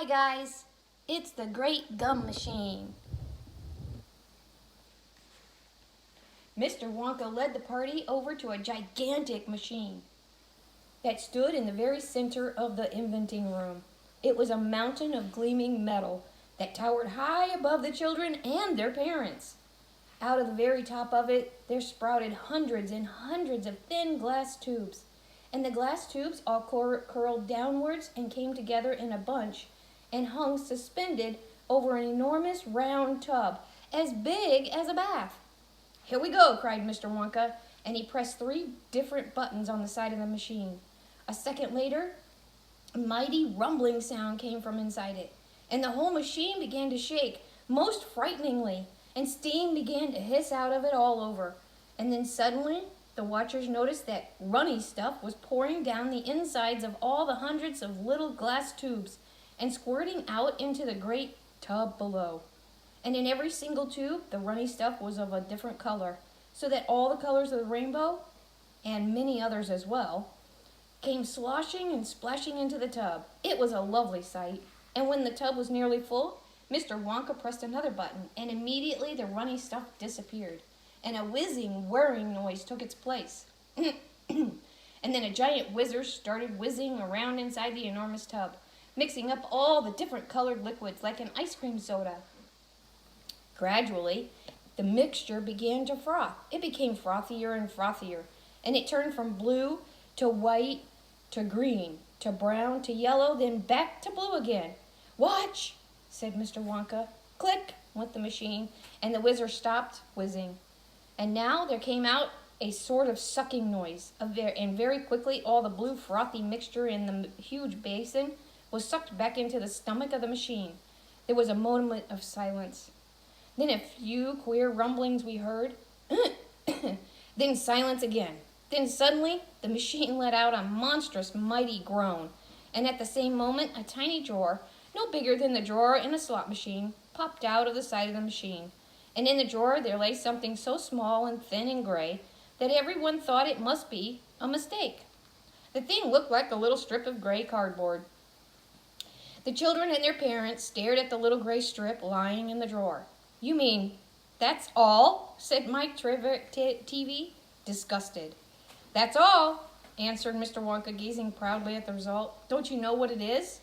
Hi guys, it's the Great Gum Machine. Mr. Wonka led the party over to a gigantic machine that stood in the very center of the inventing room. It was a mountain of gleaming metal that towered high above the children and their parents. Out of the very top of it, there sprouted hundreds and hundreds of thin glass tubes, and the glass tubes all curled downwards and came together in a bunch and hung suspended over an enormous round tub as big as a bath. "Here we go," cried Mr. Wonka, and he pressed 3 different buttons on the side of the machine. A second later, a mighty rumbling sound came from inside it, and the whole machine began to shake most frighteningly, and steam began to hiss out of it all over. And then suddenly, the watchers noticed that runny stuff was pouring down the insides of all the hundreds of little glass tubes and squirting out into the great tub below. And in every single tube, the runny stuff was of a different color, so that all the colors of the rainbow, and many others as well, came sloshing and splashing into the tub. It was a lovely sight, and when the tub was nearly full, Mr. Wonka pressed another button, and immediately the runny stuff disappeared, and a whizzing, whirring noise took its place. And then a giant whizzer started whizzing around inside the enormous tub, mixing up all the different colored liquids like an ice cream soda. Gradually, the mixture began to froth. It became frothier and frothier, and it turned from blue to white to green to brown to yellow, then back to blue again. "Watch," said Mr. Wonka. Click went the machine, and the whizzer stopped whizzing. And now there came out a sort of sucking noise, and very quickly all the blue frothy mixture in the huge basin was sucked back into the stomach of the machine. There was a moment of silence. Then a few queer rumblings we heard. Then silence again. Then suddenly the machine let out a monstrous mighty groan. And at the same moment a tiny drawer, no bigger than the drawer in a slot machine, popped out of the side of the machine. And in the drawer there lay something so small and thin and gray that everyone thought it must be a mistake. The thing looked like a little strip of gray cardboard. The children and their parents stared at the little gray strip lying in the drawer. "You mean, that's all?" said Mike TV, disgusted. "That's all," answered Mr. Wonka, gazing proudly at the result. "Don't you know what it is?"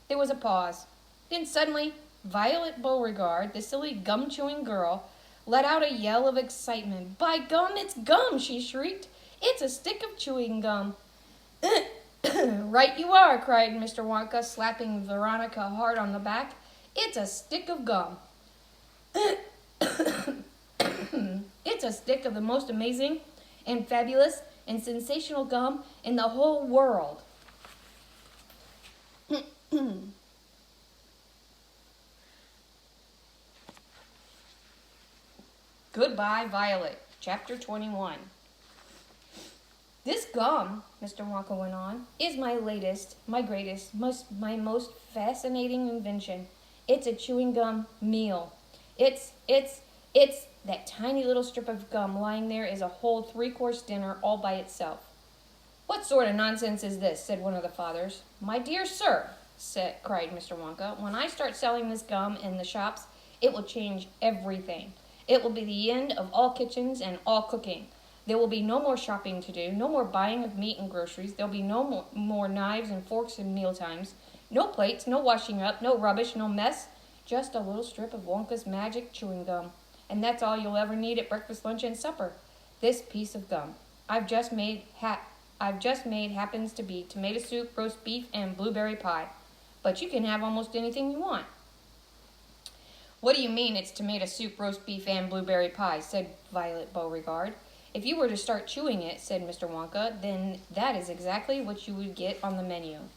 There was a pause. Then suddenly, Violet Beauregard, the silly gum-chewing girl, let out a yell of excitement. "By gum, it's gum!" she shrieked. "It's a stick of chewing gum." "Right you are," cried Mr. Wonka, slapping Veronica hard on the back. "It's a stick of gum." "It's a stick of the most amazing and fabulous and sensational gum in the whole world." Goodbye, Violet. Chapter 21. "This gum," Mr. Wonka went on, "is my latest, my greatest, my most fascinating invention. It's a chewing gum meal. It's that tiny little strip of gum lying there is a whole 3-course dinner all by itself." "What sort of nonsense is this?" said one of the fathers. "My dear sir," cried Mr. Wonka, "when I start selling this gum in the shops, it will change everything. It will be the end of all kitchens and all cooking. There will be no more shopping to do, no more buying of meat and groceries. There'll be no more knives and forks in meal times, no plates, no washing up, no rubbish, no mess, just a little strip of Wonka's magic chewing gum. And that's all you'll ever need at breakfast, lunch, and supper. This piece of gum I've just made happens to be tomato soup, roast beef, and blueberry pie. But you can have almost anything you want." "What do you mean it's tomato soup, roast beef, and blueberry pie?" said Violet Beauregard. "If you were to start chewing it," said Mr. Wonka, "then that is exactly what you would get on the menu.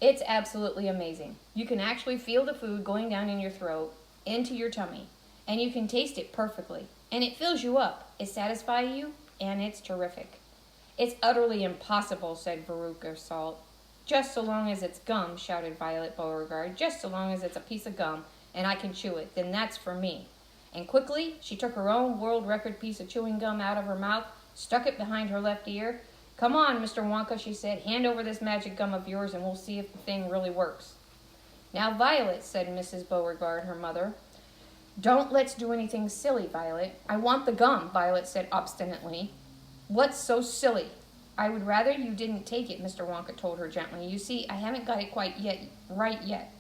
It's absolutely amazing. You can actually feel the food going down in your throat, into your tummy, and you can taste it perfectly. And it fills you up, it satisfies you, and it's terrific." "It's utterly impossible," said Veruca Salt. "Just so long as it's gum," shouted Violet Beauregard. "Just so long as it's a piece of gum, and I can chew it, then that's for me." And quickly, she took her own world record piece of chewing gum out of her mouth, stuck it behind her left ear. "Come on, Mr. Wonka," she said. "Hand over this magic gum of yours, and we'll see if the thing really works." Now, Violet, said Mrs. Beauregard, her mother, don't let's do anything silly, Violet. I want the gum, Violet said obstinately. What's so silly? I would rather you didn't take it, Mr. Wonka told her gently. You see, I haven't got it quite right yet.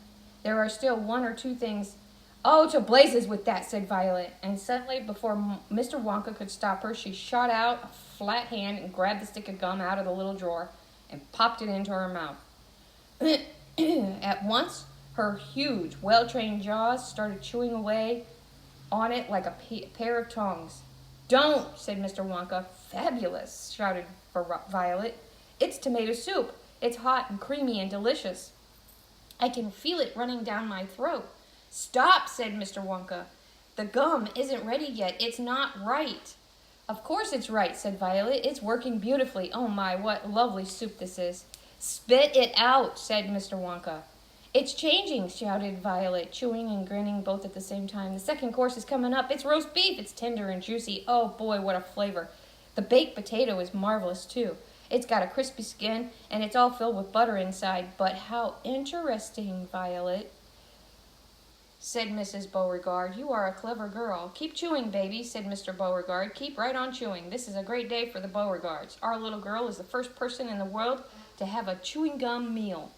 There are still one or two things. Oh, to blazes with that, said Violet. And suddenly, before Mr. Wonka could stop her, she shot out a flat hand and grabbed the stick of gum out of the little drawer and popped it into her mouth. At once, her huge, well-trained jaws started chewing away on it like a pair of tongs. Don't, said Mr. Wonka. Fabulous, shouted Violet. It's tomato soup. It's hot and creamy and delicious. I can feel it running down my throat. Stop, said Mr. Wonka. The gum isn't ready yet. It's not right. Of course it's right, said Violet. It's working beautifully. Oh my, what lovely soup this is. Spit it out, said Mr. Wonka. It's changing, shouted Violet, chewing and grinning both at the same time. The second course is coming up. It's roast beef. It's tender and juicy. Oh boy, what a flavor. The baked potato is marvelous too. It's got a crispy skin and it's all filled with butter inside. But how interesting, Violet, said Mrs. Beauregard. You are a clever girl. Keep chewing, baby, said Mr. Beauregard. Keep right on chewing. This is a great day for the Beauregards. Our little girl is the first person in the world to have a chewing gum meal.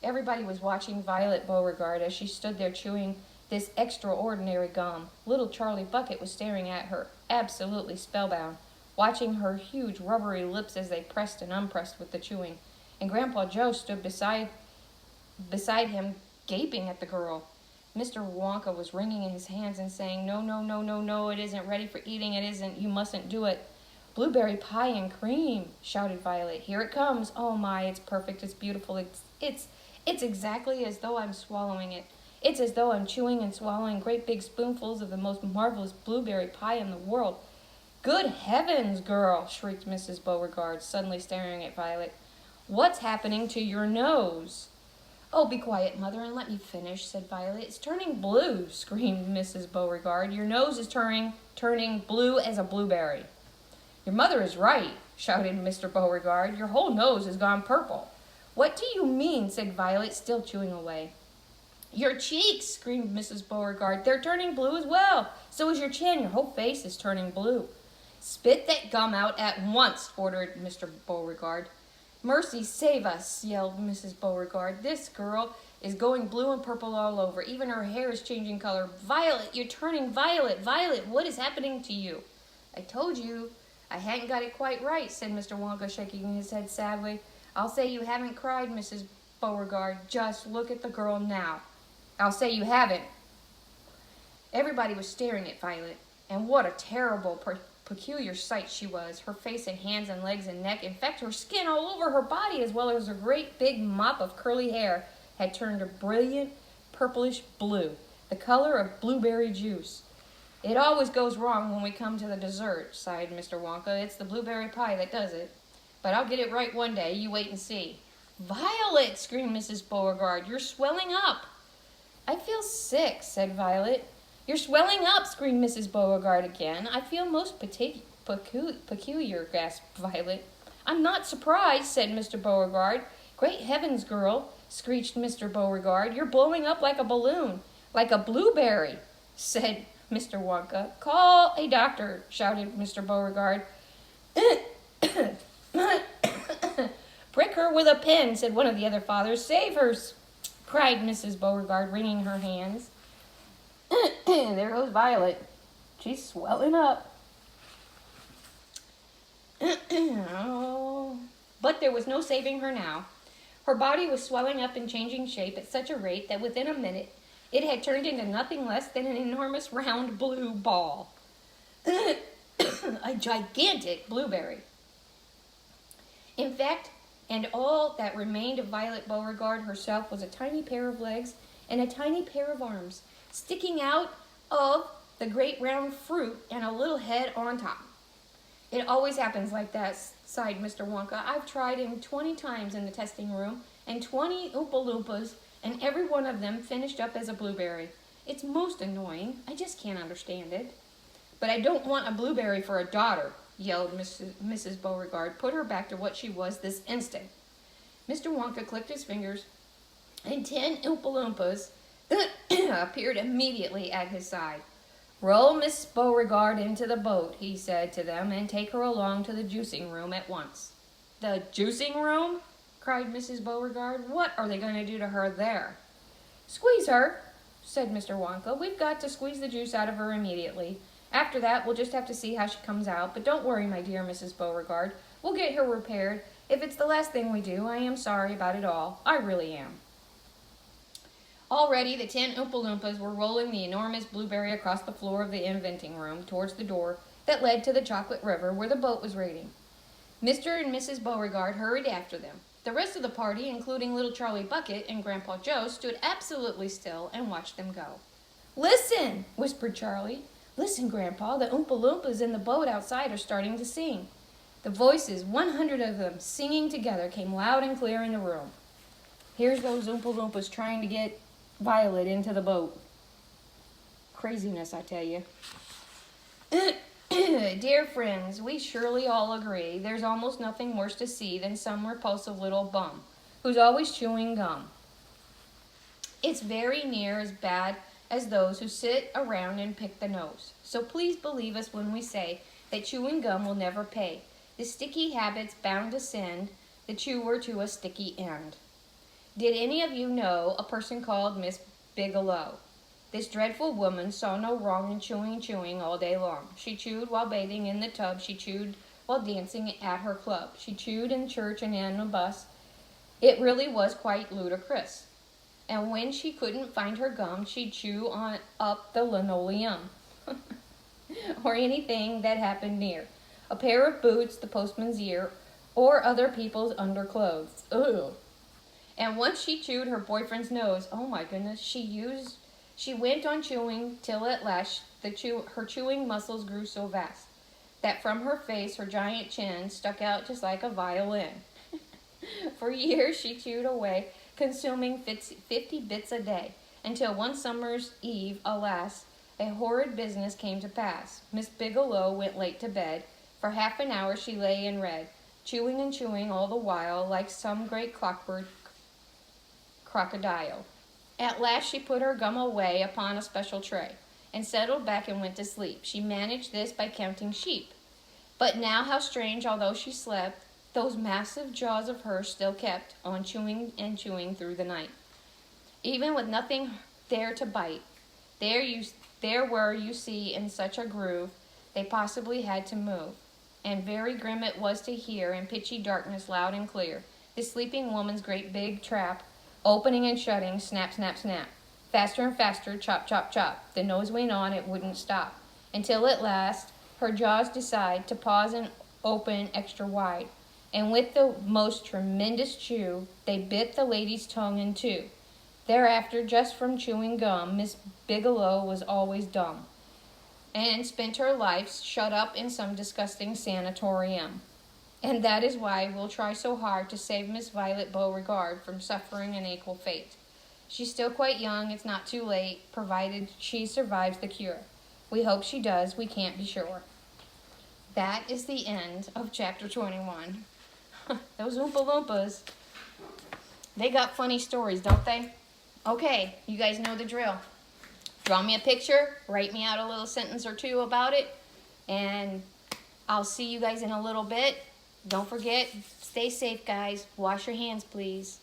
Everybody was watching Violet Beauregard as she stood there chewing this extraordinary gum. Little Charlie Bucket was staring at her, absolutely spellbound, watching her huge rubbery lips as they pressed and unpressed with the chewing. And Grandpa Joe stood beside him, gaping at the girl. Mr. Wonka was wringing in his hands and saying, No, no, no, no, no, it isn't ready for eating, it isn't, you mustn't do it. Blueberry pie and cream, shouted Violet. Here it comes. Oh my, it's perfect, it's beautiful, it's exactly as though I'm swallowing it. It's as though I'm chewing and swallowing great big spoonfuls of the most marvelous blueberry pie in the world. Good heavens, girl, shrieked Mrs. Beauregard, suddenly staring at Violet. What's happening to your nose? Oh, be quiet, Mother, and let me finish, said Violet. It's turning blue, screamed Mrs. Beauregard. Your nose is turning blue as a blueberry. Your mother is right, shouted Mr. Beauregard. Your whole nose has gone purple. What do you mean, said Violet, still chewing away. Your cheeks, screamed Mrs. Beauregard. They're turning blue as well. So is your chin. Your whole face is turning blue. Spit that gum out at once, ordered Mr. Beauregard. Mercy save us, yelled Mrs. Beauregard. This girl is going blue and purple all over. Even her hair is changing color. Violet, you're turning violet. Violet, what is happening to you? I told you I hadn't got it quite right, said Mr. Wonka, shaking his head sadly. I'll say you haven't cried, Mrs. Beauregard. Just look at the girl now. I'll say you haven't. Everybody was staring at Violet, and what a terrible, peculiar sight she was. Her face and hands and legs and neck, in fact, her skin all over her body, as well as her great big mop of curly hair, had turned a brilliant purplish blue, the color of blueberry juice. It always goes wrong when we come to the dessert, sighed Mr. Wonka. It's the blueberry pie that does it. But I'll get it right one day. You wait and see. Violet, screamed Mrs. Beauregard. You're swelling up. I feel sick, said Violet. You're swelling up, screamed Mrs. Beauregard again. I feel most peculiar, gasped Violet. I'm not surprised, said Mr. Beauregard. Great heavens, girl, screeched Mr. Beauregard. You're blowing up like a balloon, like a blueberry, said Mr. Wonka. Call a doctor, shouted Mr. Beauregard. Prick her with a pin, said one of the other fathers. Save her, cried Mrs. Beauregard, wringing her hands. There goes Violet. She's swelling up. But there was no saving her now. Her body was swelling up and changing shape at such a rate that within a minute it had turned into nothing less than an enormous round blue ball. A gigantic blueberry. In fact, and all that remained of Violet Beauregard herself was a tiny pair of legs and a tiny pair of arms, sticking out of the great round fruit and a little head on top. It always happens like that, sighed Mr. Wonka. I've tried him 20 times in the testing room, and 20 Oompa Loompas, and every one of them finished up as a blueberry. It's most annoying. I just can't understand it. But I don't want a blueberry for a daughter, yelled Mrs. Beauregard. Put her back to what she was this instant. Mr. Wonka clicked his fingers and 10 Oompa Loompas appeared immediately at his side. "Roll Miss Beauregard into the boat," he said to them, "and take her along to the juicing room at once." "The juicing room?" cried Mrs. Beauregard. "What are they going to do to her there?" "Squeeze her," said Mr. Wonka. "We've got to squeeze the juice out of her immediately. After that, we'll just have to see how she comes out. But don't worry, my dear Mrs. Beauregard. We'll get her repaired. If it's the last thing we do, I am sorry about it all. I really am." Already the 10 Oompa Loompas were rolling the enormous blueberry across the floor of the inventing room towards the door that led to the chocolate river where the boat was waiting. Mr. and Mrs. Beauregard hurried after them. The rest of the party, including little Charlie Bucket and Grandpa Joe, stood absolutely still and watched them go. "Listen," whispered Charlie. "Listen, Grandpa, the Oompa Loompas in the boat outside are starting to sing." The voices, 100 of them singing together, came loud and clear in the room. "Here's those Oompa Loompas trying to get Violet into the boat." Craziness, I tell you. "Dear friends, we surely all agree there's almost nothing worse to see than some repulsive little bum who's always chewing gum. It's very near as bad as those who sit around and pick the nose. So please believe us when we say that chewing gum will never pay. The sticky habit's bound to send the chewer to a sticky end. Did any of you know a person called Miss Bigelow? This dreadful woman saw no wrong in chewing all day long. She chewed while bathing in the tub. She chewed while dancing at her club. She chewed in church and in a bus. It really was quite ludicrous. And when she couldn't find her gum, she'd chew on up the linoleum or anything that happened near. A pair of boots, the postman's ear, or other people's underclothes. Ugh. And once she chewed her boyfriend's nose. Oh my goodness, she went on chewing till at last her chewing muscles grew so vast that from her face her giant chin stuck out just like a violin. For years she chewed away, consuming 50 bits a day, until one summer's eve, alas, a horrid business came to pass. Miss Bigelow went late to bed. For half an hour she lay and read, chewing and chewing all the while like some great clockwork crocodile. At last she put her gum away upon a special tray, and settled back and went to sleep. She managed this by counting sheep. But now how strange, although she slept, those massive jaws of hers still kept on chewing and chewing through the night. Even with nothing there to bite, there were, you see, in such a groove, they possibly had to move. And very grim it was to hear, in pitchy darkness loud and clear, the sleeping woman's great big trap, opening and shutting, snap, snap, snap. Faster and faster, chop, chop, chop. The nose went on, it wouldn't stop. Until at last, her jaws decide to pause and open extra wide. And with the most tremendous chew, they bit the lady's tongue in two. Thereafter, just from chewing gum, Miss Bigelow was always dumb, and spent her life shut up in some disgusting sanatorium. And that is why we'll try so hard to save Miss Violet Beauregard from suffering an equal fate. She's still quite young, it's not too late, provided she survives the cure. We hope she does, we can't be sure. That is the end of chapter 21. Those Oompa Loompas, they got funny stories, don't they? Okay, you guys know the drill. Draw me a picture, write me out a little sentence or two about it, and I'll see you guys in a little bit. Don't forget, stay safe, guys. Wash your hands, please.